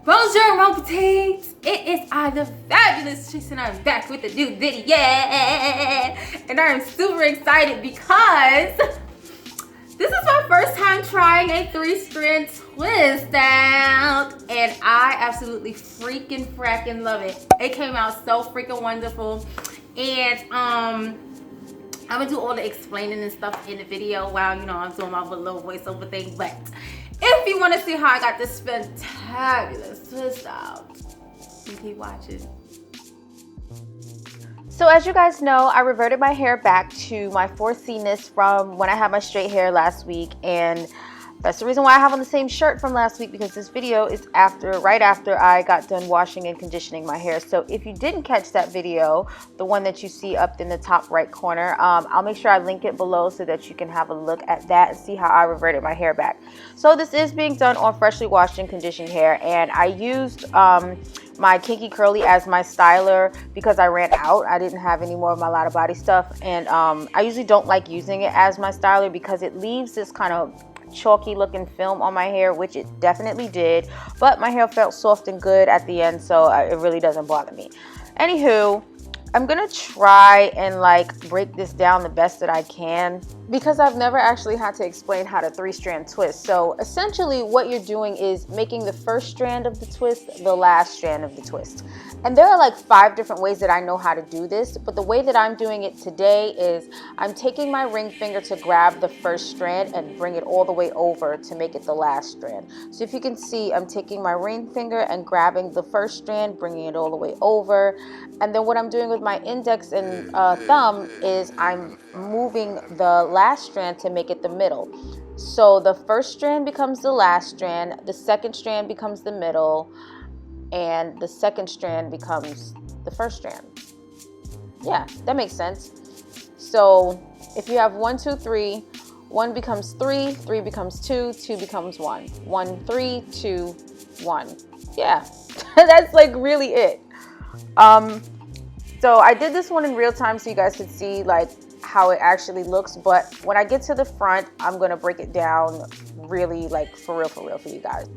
Bonjour, mon petites! It is I, the fabulous Trice, and I'm back with a new video. And I'm super excited because this is my first time trying a 3-strand twist out. And I absolutely freaking fracking love it. It came out so freaking wonderful. And I'm gonna do all the explaining and stuff in the video while, you know, I'm doing my little voiceover thing. But if you want to see how I got this fantabulous twist out, you keep watching. So as you guys know, I reverted my hair back to my 4C-ness from when I had my straight hair last week, and that's the reason why I have on the same shirt from last week, because this video is right after I got done washing and conditioning my hair. So if you didn't catch that video, the one that you see up in the top right corner, I'll make sure I link it below so that you can have a look at that and see how I reverted my hair back. So this is being done on freshly washed and conditioned hair, and I used my Kinky Curly as my styler because I ran out. I didn't have any more of my Lotta Body stuff, and I usually don't like using it as my styler because it leaves this kind of chalky looking film on my hair, which it definitely did, but my hair felt soft and good at the end, so it really doesn't bother me. Anywho, I'm gonna try and like break this down the best that I can because I've never actually had to explain how to 3-strand twist. So essentially what you're doing is making the first strand of the twist the last strand of the twist. And there are like 5 different ways that I know how to do this, but the way that I'm doing it today is I'm taking my ring finger to grab the first strand and bring it all the way over to make it the last strand. So if you can see, I'm taking my ring finger and grabbing the first strand, bringing it all the way over. And then what I'm doing with my index and thumb is I'm moving the last strand to make it the middle. So the first strand becomes the last strand, the second strand becomes the middle, and the second strand becomes the first strand. Yeah, that makes sense. So if you have 1, 2, 3, 1 becomes 3, 3 becomes 2, 2 becomes 1. 1, 3, 2, 1. Yeah, that's like really it. So I did this one in real time so you guys could see like how it actually looks, but when I get to the front, I'm gonna break it down really like for real for you guys.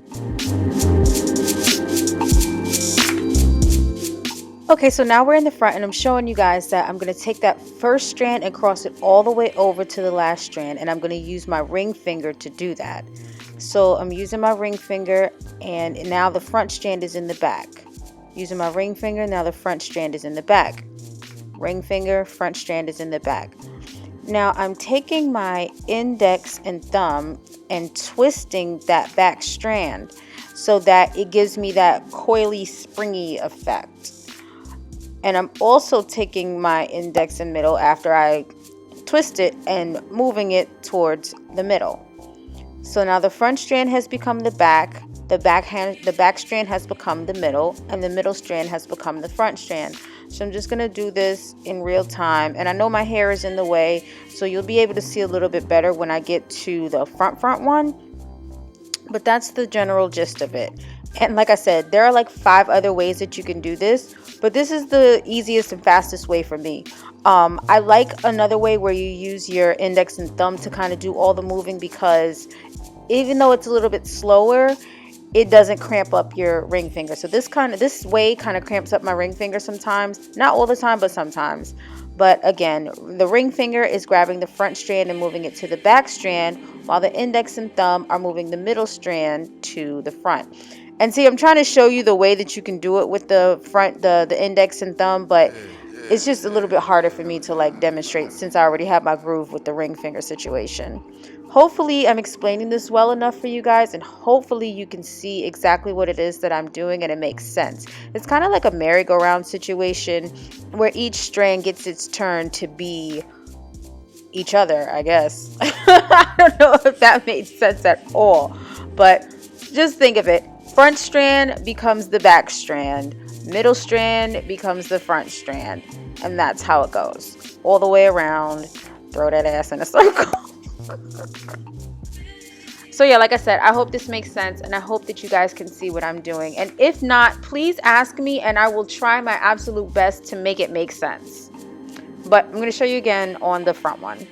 Okay, so now we're in the front and I'm showing you guys that I'm going to take that first strand and cross it all the way over to the last strand, and I'm going to use my ring finger to do that. So I'm using my ring finger, and now the front strand is in the back. Using my ring finger, now the front strand is in the back. Ring finger, front strand is in the back. Now I'm taking my index and thumb and twisting that back strand so that it gives me that coily, springy effect. And I'm also taking my index and middle after I twist it and moving it towards the middle. So now the front strand has become the back strand has become the middle, and the middle strand has become the front strand. So I'm just going to do this in real time, and I know my hair is in the way, so you'll be able to see a little bit better when I get to the front one. But that's the general gist of it. And like I said, there are like 5 other ways that you can do this, but this is the easiest and fastest way for me. I like another way where you use your index and thumb to kind of do all the moving, because even though it's a little bit slower, it doesn't cramp up your ring finger. So this way kind of cramps up my ring finger sometimes, not all the time, but sometimes. But again, the ring finger is grabbing the front strand and moving it to the back strand, while the index and thumb are moving the middle strand to the front. And see, I'm trying to show you the way that you can do it with the front, the index and thumb, but it's just a little bit harder for me to like demonstrate since I already have my groove with the ring finger situation. Hopefully I'm explaining this well enough for you guys, and hopefully you can see exactly what it is that I'm doing and it makes sense. It's kind of like a merry-go-round situation where each strand gets its turn to be each other, I guess. I don't know if that made sense at all, but just think of it. Front strand becomes the back strand, middle strand becomes the front strand, and that's how it goes all the way around. Throw that ass in a circle. So yeah, like I said, I hope this makes sense, and I hope that you guys can see what I'm doing. And if not, please ask me and I will try my absolute best to make it make sense. But I'm going to show you again on the front one.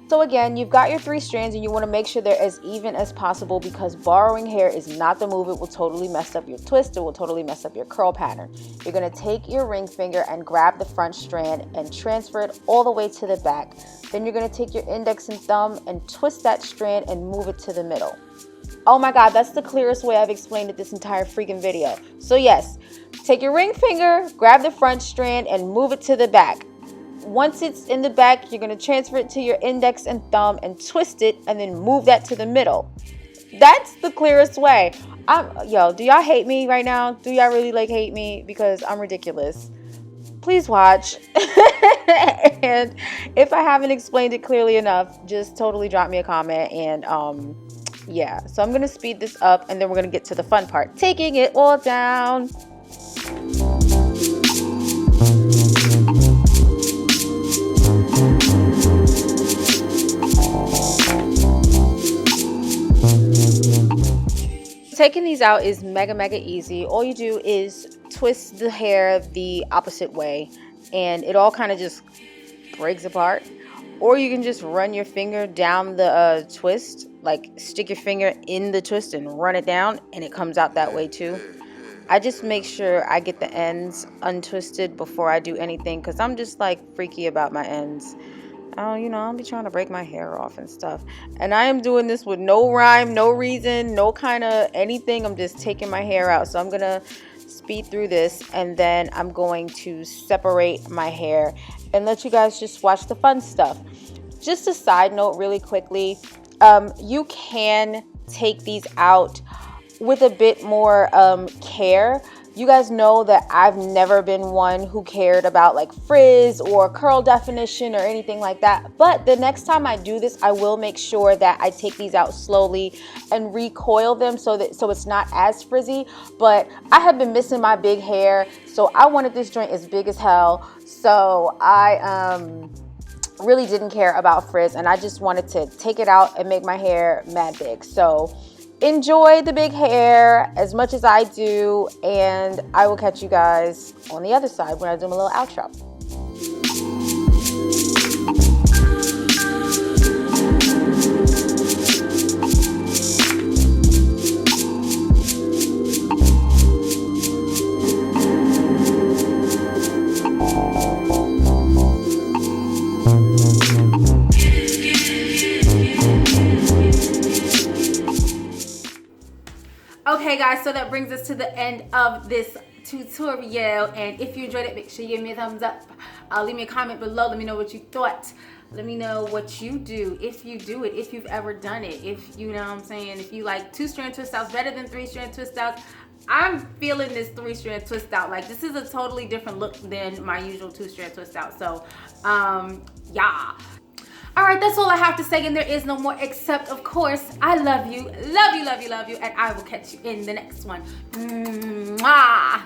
So again, you've got your 3 strands and you want to make sure they're as even as possible, because borrowing hair is not the move. It will totally mess up your twist. It will totally mess up your curl pattern. You're going to take your ring finger and grab the front strand and transfer it all the way to the back. Then you're going to take your index and thumb and twist that strand and move it to the middle. Oh my God, that's the clearest way I've explained it this entire freaking video. So yes, take your ring finger, grab the front strand and move it to the back. Once it's in the back, you're going to transfer it to your index and thumb and twist it and then move that to the middle. That's the clearest way. Yo, do y'all hate me right now? Do y'all really like hate me? Because I'm ridiculous. Please watch. And if I haven't explained it clearly enough, just totally drop me a comment. And yeah, so I'm going to speed this up and then we're going to get to the fun part, taking it all down. Taking these out is mega easy. All you do is twist the hair the opposite way and it all kind of just breaks apart. Or you can just run your finger down the twist, like stick your finger in the twist and run it down and it comes out that way too. I just make sure I get the ends untwisted before I do anything, because I'm just like freaky about my ends. Oh, you know, I'll be trying to break my hair off and stuff. And I am doing this with no rhyme, no reason, no kind of anything. I'm just taking my hair out. So I'm going to speed through this and then I'm going to separate my hair and let you guys just watch the fun stuff. Just a side note really quickly, you can take these out with a bit more care. You guys know that I've never been one who cared about like frizz or curl definition or anything like that. But the next time I do this, I will make sure that I take these out slowly and recoil them so it's not as frizzy. But I have been missing my big hair, so I wanted this joint as big as hell. So I really didn't care about frizz and I just wanted to take it out and make my hair mad big. So enjoy the big hair as much as I do, and I will catch you guys on the other side when I do my little outro. Okay guys, so that brings us to the end of this tutorial, and if you enjoyed it, make sure you give me a thumbs up. Leave me a comment below, let me know what you thought. Let me know what you do, if you do it, if you've ever done it, if you know what I'm saying, if you like 2-strand twist outs better than 3-strand twist outs. I'm feeling this 3-strand twist out. Like, this is a totally different look than my usual 2-strand twist out. So yeah. All right, that's all I have to say, and there is no more, except, of course, I love you, love you, love you, love you, and I will catch you in the next one. Mwah.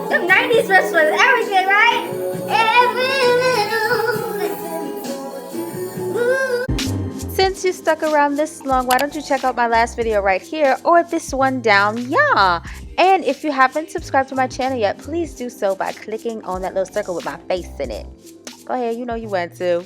Them 90s dress was everything, right? Since you stuck around this long, why don't you check out my last video right here or this one down, yeah. And if you haven't subscribed to my channel yet, please do so by clicking on that little circle with my face in it. Go ahead, you know you want to.